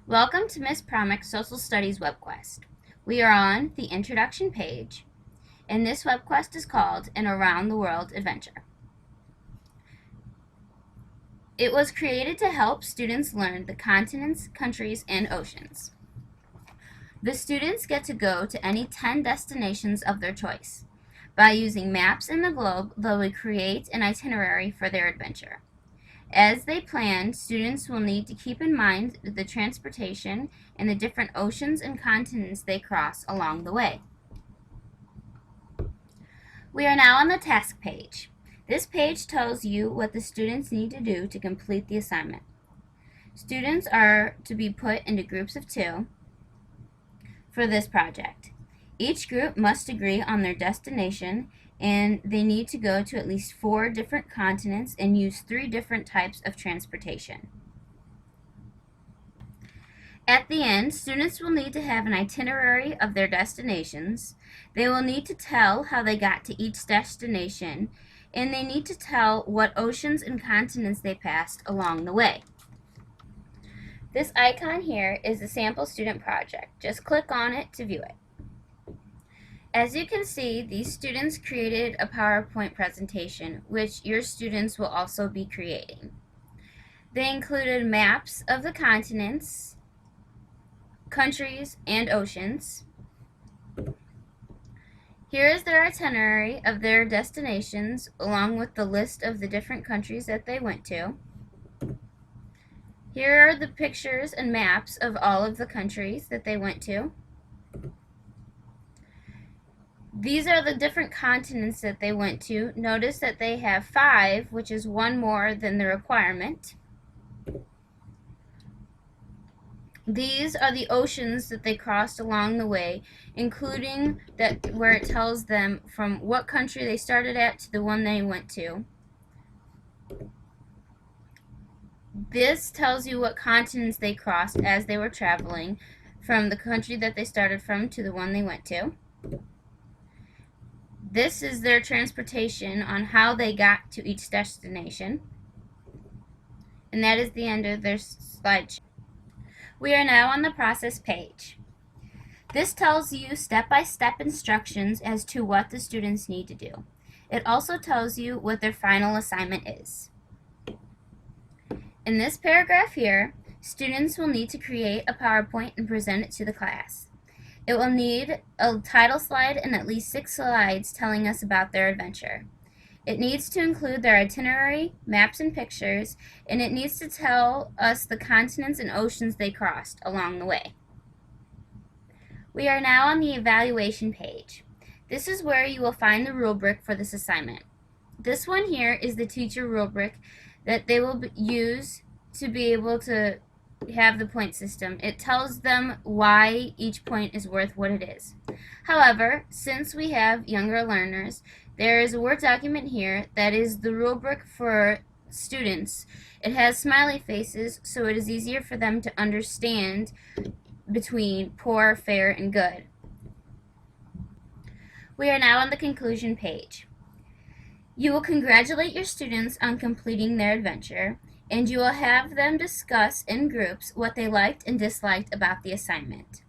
Welcome to Miss Promick's Social Studies Webquest. We are on the introduction page, and this Webquest is called An Around the World Adventure. It was created to help students learn the continents, countries, and oceans. The students get to go to any 10 destinations of their choice. By using maps in the globe, they will create an itinerary for their adventure. As they plan, students will need to keep in mind the transportation and the different oceans and continents they cross along the way. We are now on the task page. This page tells you what the students need to do to complete the assignment. Students are to be put into groups of 2 for this project. Each group must agree on their destination, and they need to go to at least 4 different continents and use 3 different types of transportation. At the end, students will need to have an itinerary of their destinations. They will need to tell how they got to each destination, and they need to tell what oceans and continents they passed along the way. This icon here is the sample student project. Just click on it to view it. As you can see, these students created a PowerPoint presentation, which your students will also be creating. They included maps of the continents, countries, and oceans. Here is their itinerary of their destinations, along with the list of the different countries that they went to. Here are the pictures and maps of all of the countries that they went to. These are the different continents that they went to. Notice that they have 5, which is 1 more than the requirement. These are the oceans that they crossed along the way, including that where it tells them from what country they started at to the one they went to. This tells you what continents they crossed as they were traveling from the country that they started from to the one they went to. This is their transportation on how they got to each destination. And that is the end of their slideshow. We are now on the process page. This tells you step-by-step instructions as to what the students need to do. It also tells you what their final assignment is. In this paragraph here, students will need to create a PowerPoint and present it to the class. It will need a title slide and at least 6 slides telling us about their adventure. It needs to include their itinerary, maps and pictures, and it needs to tell us the continents and oceans they crossed along the way. We are now on the evaluation page. This is where you will find the rubric for this assignment. This one here is the teacher rubric that they will use to be able to have the point system. It tells them why each point is worth what it is. However, since we have younger learners, there is a Word document here that is the rubric for students. It has smiley faces, so it is easier for them to understand between poor, fair, and good. We are now on the conclusion page. You will congratulate your students on completing their adventure, and you will have them discuss in groups what they liked and disliked about the assignment.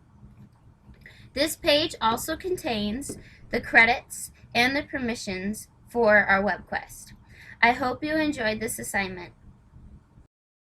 This page also contains the credits and the permissions for our Webquest. I hope you enjoyed this assignment.